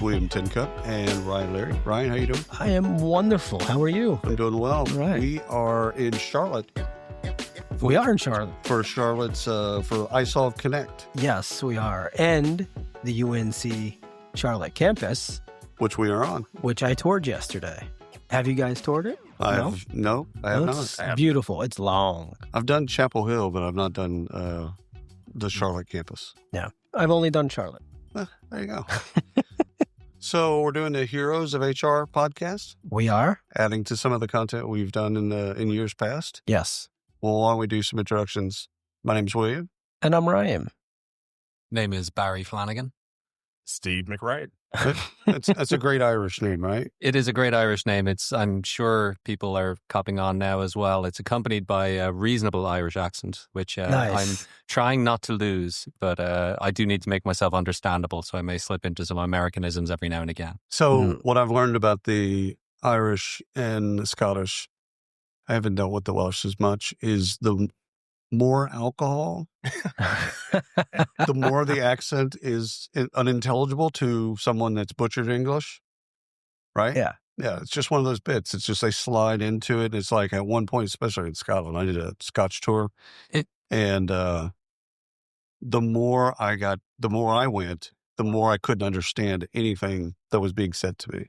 William Tincup and Ryan Leary. Ryan, how you doing? I am wonderful. How are you? I'm doing well. Right. We are in Charlotte. We are in Charlotte. For Charlotte's, for isolved Connect. Yes, we are. And the UNC Charlotte campus. Which we are on. Which I toured yesterday. Have you guys toured it? I have not. It's beautiful. It's long. I've done Chapel Hill, but I've not done the Charlotte campus. Yeah. I've only done Charlotte. There you go. So we're doing the Heroes of HR podcast. We are. Adding to some of the content we've done in years past. Yes. Well, why don't we do some introductions? My name's William. And I'm Ryan. Name is Barry Flanagan. Steve McWright. That's a great Irish name, right? It is a great Irish name. I'm sure people are copying on now as well. It's accompanied by a reasonable Irish accent, which I'm trying not to lose, but I do need to make myself understandable, so I may slip into some Americanisms every now and again. So what I've learned about the Irish and the Scottish, I haven't dealt with the Welsh as much, is the more alcohol, the more the accent is unintelligible to someone that's butchered English, right? Yeah. Yeah, it's just one of those bits. It's just they slide into it. It's like at one point, especially in Scotland, I did a Scotch tour, and the more I went, the more I couldn't understand anything that was being said to me.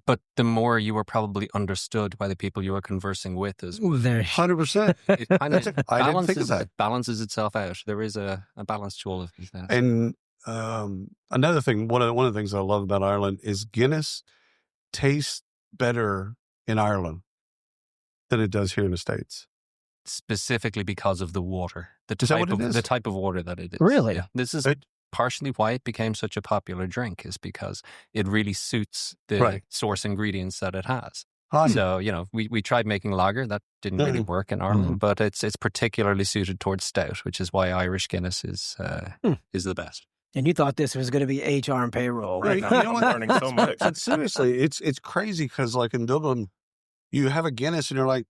But the more you were probably understood by the people you were conversing with as well. 100%. It kind of I didn't think of that. It balances itself out. There is a balance to all of these things. And another thing, one of the things I love about Ireland is Guinness tastes better in Ireland than it does here in the States. Specifically because of the water, the type of water that it is. Really? Yeah. This is partially why it became such a popular drink, is because it really suits the source ingredients that it has. So, we tried making lager. That didn't really work in Ireland, but it's particularly suited towards stout, which is why Irish Guinness is the best. And you thought this was going to be HR and payroll. Right. I'm learning so much. But seriously, it's crazy because like in Dublin, you have a Guinness and you're like,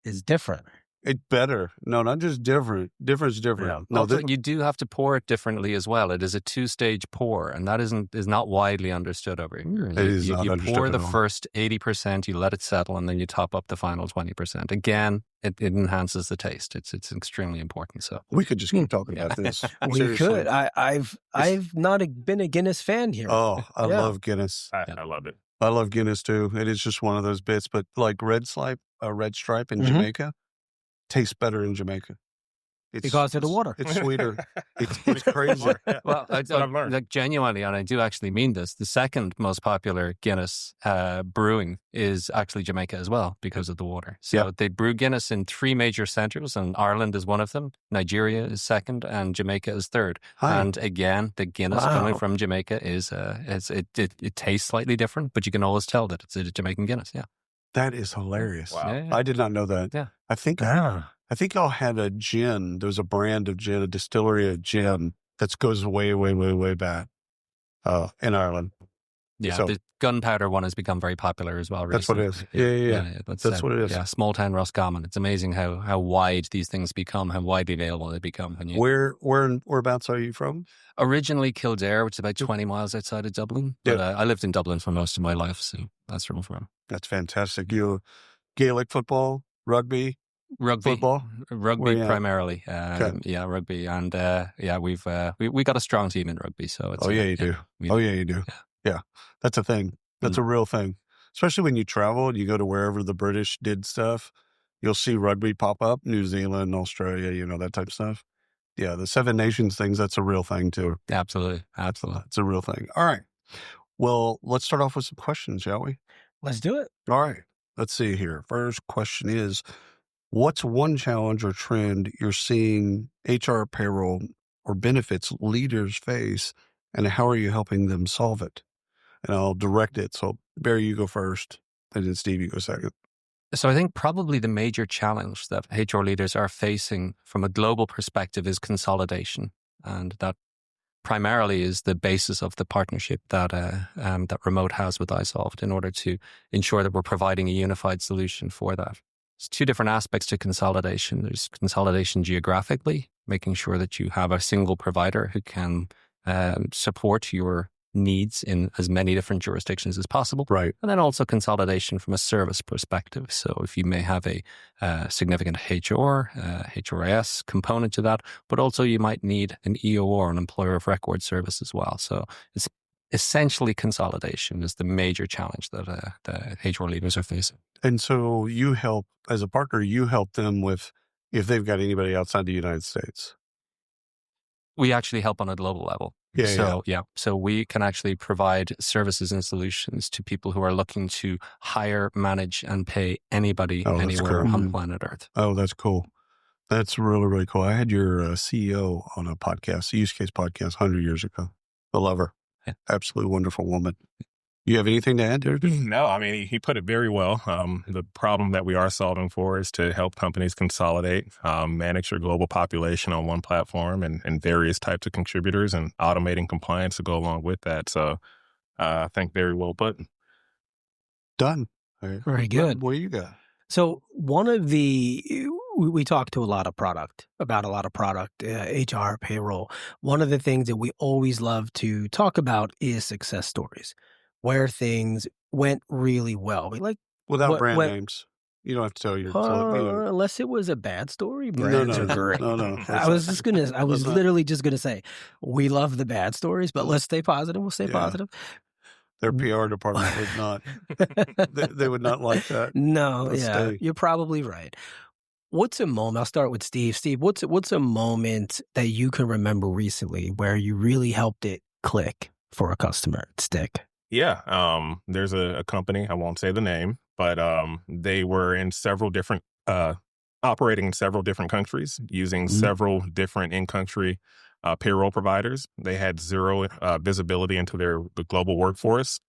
it's different. It's better. No, not just different. Different's different. Yeah. No, Also, you do have to pour it differently as well. It is a 2-stage pour, and that is not widely understood over here. You pour the first 80%, you let it settle, and then you top up the final 20%. Again, it enhances the taste. It's extremely important. So we could just keep talking about this. We could. I've not been a Guinness fan here. Oh, I love Guinness. I love it. I love Guinness too. It is just one of those bits. But like Red Stripe in Jamaica tastes better in Jamaica. Because of the water. It's sweeter. It's crazy. Well, that's what I've learned. Like genuinely, and I do actually mean this, the second most popular Guinness brewing is actually Jamaica as well, because of the water. So they brew Guinness in 3 major centres, and Ireland is one of them. Nigeria is second, and Jamaica is third. And again, the Guinness coming from Jamaica is it tastes slightly different, but you can always tell that it's a Jamaican Guinness. Yeah. That is hilarious. Wow. Yeah. I did not know that. Yeah. I think y'all had a gin. There's a brand of gin, a distillery of gin that goes way, way, way, way back in Ireland. Yeah, so, the gunpowder one has become very popular as well recently. That's what it is. Yeah. That's what it is. Yeah, small town Roscommon. It's amazing how wide these things become, how widely available they become. Whereabouts are you from? Originally Kildare, which is about 20 miles outside of Dublin. But I lived in Dublin for most of my life, so that's where I'm from. That's fantastic. You Gaelic football, rugby, football? Rugby primarily. Yeah, rugby. And we got a strong team in rugby. So it's, you do. You do. Yeah, that's a thing. That's a real thing. Especially when you travel and you go to wherever the British did stuff, you'll see rugby pop up, New Zealand, Australia, that type of stuff. Yeah, the Seven Nations things, that's a real thing too. Absolutely. It's a real thing. All right. Well, let's start off with some questions, shall we? Let's do it. All right. Let's see here. First question is, what's one challenge or trend you're seeing HR, payroll, or benefits leaders face, and how are you helping them solve it? And I'll direct it. So, Barry, you go first, and then Steve, you go second. So I think probably the major challenge that HR leaders are facing from a global perspective is consolidation. And that primarily is the basis of the partnership that that Remote has with isolved in order to ensure that we're providing a unified solution for that. There's 2 different aspects to consolidation. There's consolidation geographically, making sure that you have a single provider who can support your needs in as many different jurisdictions as possible. Right. And then also consolidation from a service perspective. So if you may have a significant HR, HRIS component to that, but also you might need an EOR, an employer of record service as well. So it's essentially consolidation is the major challenge that the HR leaders are facing. And so you help, as a partner, you help them with if they've got anybody outside the United States. We actually help on a global level. So we can actually provide services and solutions to people who are looking to hire, manage, and pay anybody anywhere on planet Earth. Oh, that's cool. That's really, really cool. I had your CEO on a podcast, a use case podcast 100 years ago. I love her. Yeah. Absolutely wonderful woman. You have anything to add there? No, I mean, he put it very well. The problem that we are solving for is to help companies consolidate, manage their global population on one platform and various types of contributors and automating compliance to go along with that. So I think very well put. Done. Very good. What do you got? So one of we talk to about a lot of product, HR, payroll. One of the things that we always love to talk about is success stories, where things went really well. We like without brand names. You don't have to tell your unless it was a bad story. Brands are great. No. I was literally just gonna say we love the bad stories, but let's stay positive. We'll stay positive. Their PR department would not. they would not like that. No, you're probably right. What's a moment? I'll start with Steve. Steve, what's a moment that you can remember recently where you really helped it click for a customer, stick? Yeah, there's a company, I won't say the name, but they were in several different, operating in several different countries, using several different in-country payroll providers. They had zero visibility into the global workforce.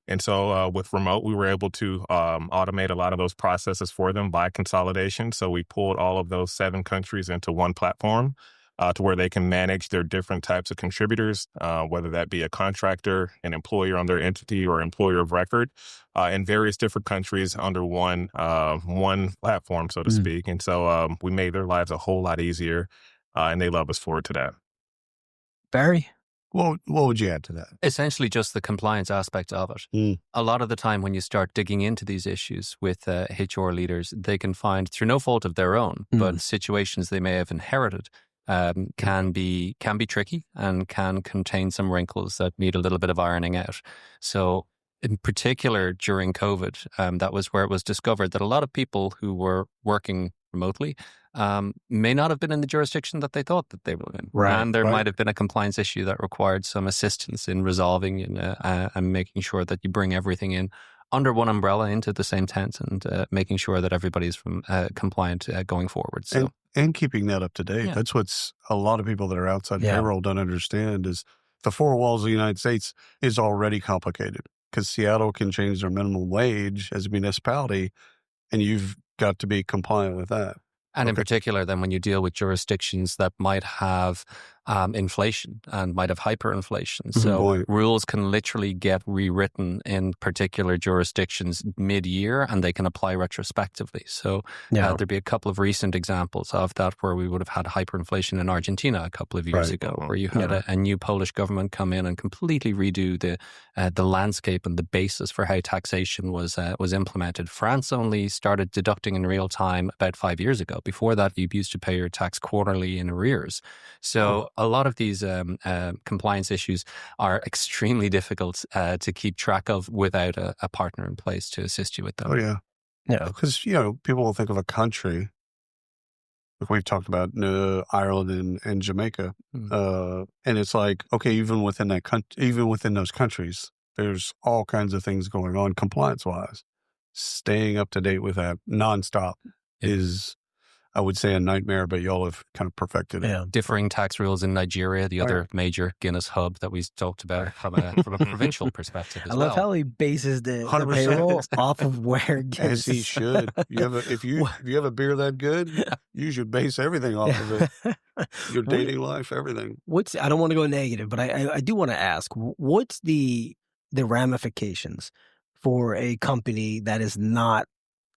And so with remote, we were able to automate a lot of those processes for them by consolidation. So we pulled all of those 7 countries into one platform. To where they can manage their different types of contributors, whether that be a contractor, an employer on their entity, or employer of record, in various different countries under one platform, so to speak. And so we made their lives a whole lot easier, and they love us for it to that. Barry? What would you add to that? Essentially just the compliance aspect of it. A lot of the time when you start digging into these issues with HR leaders, they can find, through no fault of their own, but situations they may have inherited, can be tricky and can contain some wrinkles that need a little bit of ironing out. So in particular during COVID, that was where it was discovered that a lot of people who were working remotely may not have been in the jurisdiction that they thought that they were in. And there might have been a compliance issue that required some assistance in resolving and making sure that you bring everything in under one umbrella into the same tent and making sure that everybody's compliant going forward. So. And keeping that up to date. Yeah. That's what's a lot of people that are outside payroll don't understand is the 4 walls of the United States is already complicated because Seattle can change their minimum wage as a municipality and you've got to be compliant with that. And in particular, then when you deal with jurisdictions that might have inflation and might have hyperinflation. So rules can literally get rewritten in particular jurisdictions mid-year and they can apply retrospectively. So there'd be a couple of recent examples of that where we would have had hyperinflation in Argentina a couple of years ago, where you had a new Polish government come in and completely redo the landscape and the basis for how taxation was implemented. France only started deducting in real time about 5 years ago. Before that, you used to pay your tax quarterly in arrears. So a lot of these compliance issues are extremely difficult to keep track of without a partner in place to assist you with them. Oh, yeah. Yeah. Because, people will think of a country, like we've talked about Ireland and Jamaica, and it's like, okay, even within those countries, there's all kinds of things going on compliance-wise. Staying up to date with that nonstop is, I would say, a nightmare, but y'all have kind of perfected it. Yeah. Differing tax rules in Nigeria, the other major Guinness hub that we talked about from a provincial perspective as well. I love how he bases the payroll off of where Guinness. As he should. If you have a beer that good, you should base everything off of it. Your dating life, everything. I don't want to go negative, but I do want to ask, what's the ramifications for a company that is not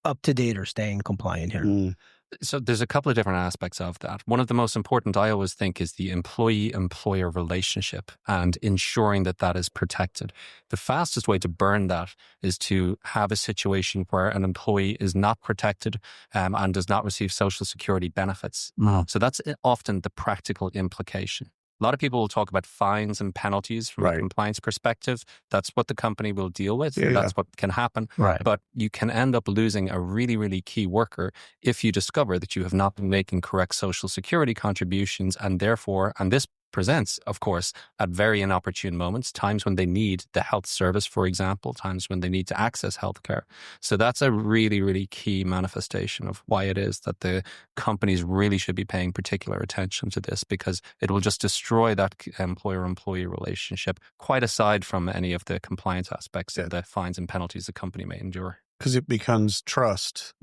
up to date or staying compliant here? So there's a couple of different aspects of that. One of the most important, I always think, is the employee-employer relationship and ensuring that that is protected. The fastest way to burn that is to have a situation where an employee is not protected and does not receive Social Security benefits. So that's often the practical implication. A lot of people will talk about fines and penalties from a compliance perspective. That's what the company will deal with. That's what can happen. But you can end up losing a really, really key worker if you discover that you have not been making correct Social Security contributions, and therefore, and this presents, of course, at very inopportune moments, times when they need the health service, for example, times when they need to access healthcare. So that's a really, really key manifestation of why it is that the companies really should be paying particular attention to this, because it will just destroy that employer-employee relationship, quite aside from any of the compliance aspects of the fines and penalties the company may endure. Because it becomes trust,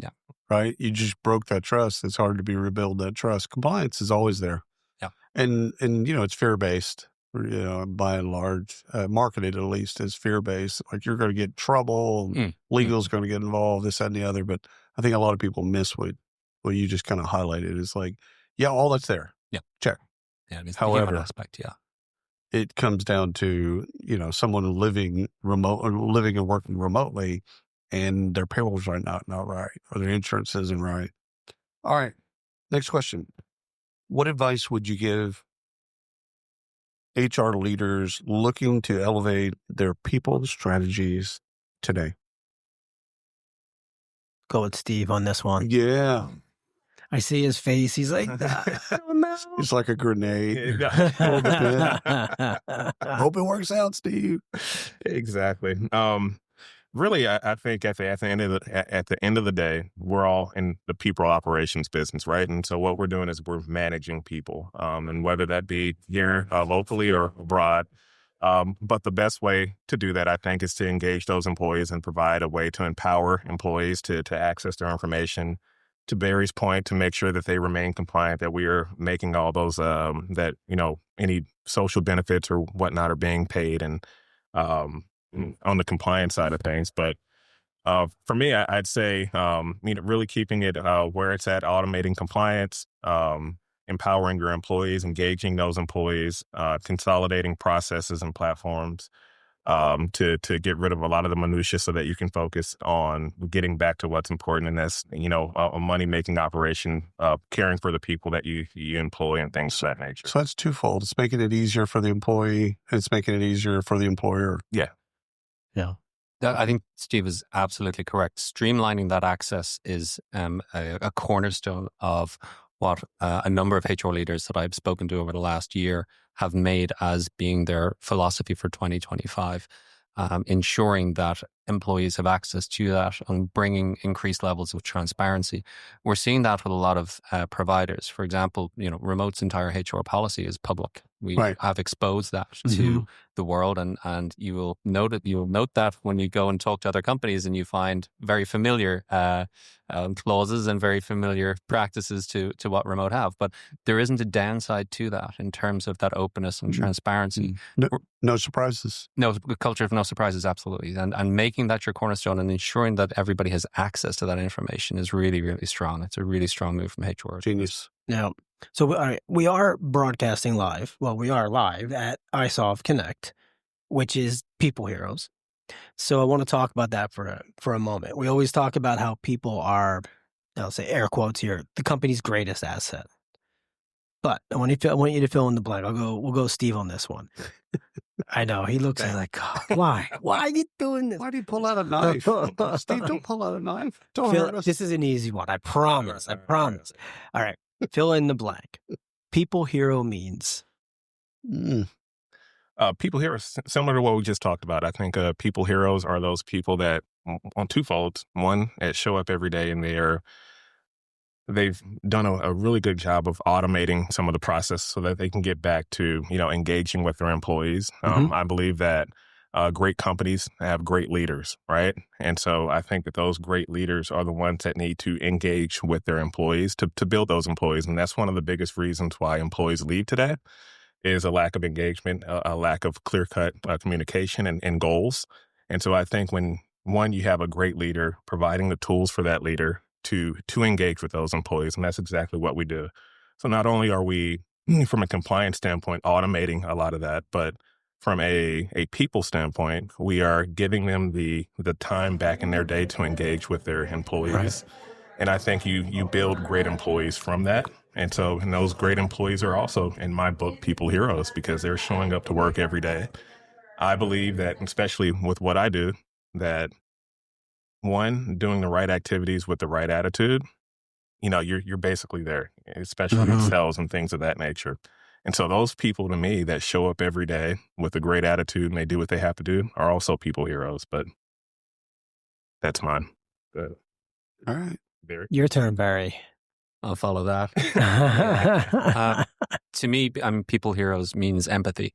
right? You just broke that trust. It's hard to rebuild that trust. Compliance is always there. And it's fear-based, by and large, marketed at least as fear-based. Like, you're going to get in trouble, legal's going to get involved, this, that, and the other. But I think a lot of people miss what you just kind of highlighted. It's like, all that's there. Check. It's However, the human aspect, it comes down to, someone living and working remotely, and their payroll's not right, or their insurance isn't right. All right. Next question. What advice would you give HR leaders looking to elevate their people strategies today? Go with Steve on this one. Yeah. I see his face. He's like, oh, no. It's like a grenade. Hope it works out, Steve. Exactly. Really, I think at the end of the day, we're all in the people operations business, right? And so what we're doing is we're managing people, and whether that be here locally or abroad. But the best way to do that, I think, is to engage those employees and provide a way to empower employees to access their information. To Barry's point, to make sure that they remain compliant, that we are making all those that any social benefits or whatnot are being paid, and on the compliance side of things. But for me, I'd say, really keeping it where it's at, automating compliance, empowering your employees, engaging those employees, consolidating processes and platforms to get rid of a lot of the minutiae so that you can focus on getting back to what's important. And that's, a money-making operation, caring for the people that you employ and things of that nature. So that's twofold. It's making it easier for the employee, and it's making it easier for the employer. Yeah. I think Steve is absolutely correct. Streamlining that access is a cornerstone of what a number of HR leaders that I've spoken to over the last year have made as being their philosophy for 2025, ensuring that employees have access to that and bringing increased levels of transparency. We're seeing that with a lot of providers. For example, Remote's entire HR policy is public. We have exposed that to the world, and you will note that when you go and talk to other companies, and you find very familiar clauses and very familiar practices to what Remote have. But there isn't a downside to that in terms of that openness and transparency. No surprises. No, culture of no surprises, absolutely. And making that your cornerstone and ensuring that everybody has access to that information is really, really strong. It's a really strong move from HR. Genius. Now, so we are broadcasting live. Well, we are live at iSolved Connect, which is People Heroes. So I want to talk about that for a moment. We always talk about how people are, I'll say air quotes here, the company's greatest asset. But I want you to fill in the blank. We'll go Steve on this one. I know. He looks at like, why? Why are you doing this? Why do you pull out a knife? Steve, don't pull out a knife. Don't hurt us. This is an easy one. I promise. All right. Fill in the blank. People hero means. People heroes, similar to what we just talked about. I think people heroes are those people that, on twofolds. One, that show up every day and they've done a really good job of automating some of the process so that they can get back to, engaging with their employees. I believe that great companies have great leaders, right? And so I think that those great leaders are the ones that need to engage with their employees to build those employees. And that's one of the biggest reasons why employees leave today is a lack of engagement, a lack of clear-cut communication and goals. And so I think when, one, you have a great leader providing the tools for that leader to engage with those employees. And that's exactly what we do. So not only are we, from a compliance standpoint, automating a lot of that, but from a people standpoint, we are giving them the time back in their day to engage with their employees. Right. And I think you build great employees from that. And those great employees are also, in my book, people heroes, because they're showing up to work every day. I believe that, especially with what I do, that one, doing the right activities with the right attitude, you're basically there, especially in sales and things of that nature. And so those people, to me, that show up every day with a great attitude and they do what they have to do are also people heroes. But that's mine. All right. Barry. Your turn, Barry. I'll follow that. To me, people heroes means empathy.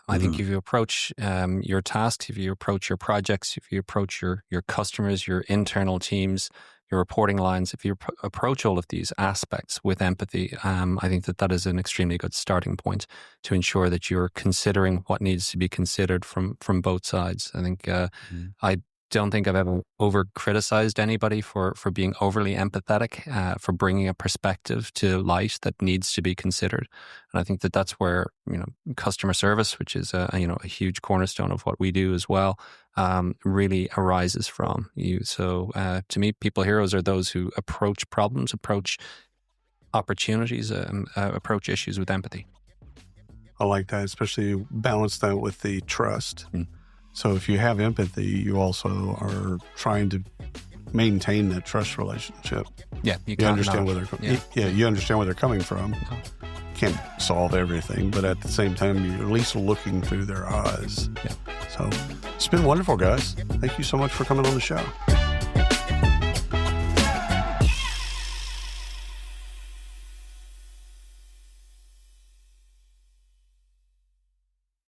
I think if you approach your tasks, if you approach your projects, if you approach your customers, your internal teams, your reporting lines, if you approach all of these aspects with empathy, I think that is an extremely good starting point to ensure that you're considering what needs to be considered from both sides. I think I don't think I've ever over-criticized anybody for being overly empathetic, for bringing a perspective to light that needs to be considered. And I think that that's where, customer service, which is a huge cornerstone of what we do as well, really arises from you. So to me, people heroes are those who approach problems, approach opportunities, approach issues with empathy. I like that, especially balance that with the trust. So if you have empathy, you also are trying to maintain that trust relationship. Yeah, you understand where they're you understand where they're coming from. Can't solve everything, but at the same time, you're at least looking through their eyes. Yeah. So it's been wonderful, guys. Thank you so much for coming on the show.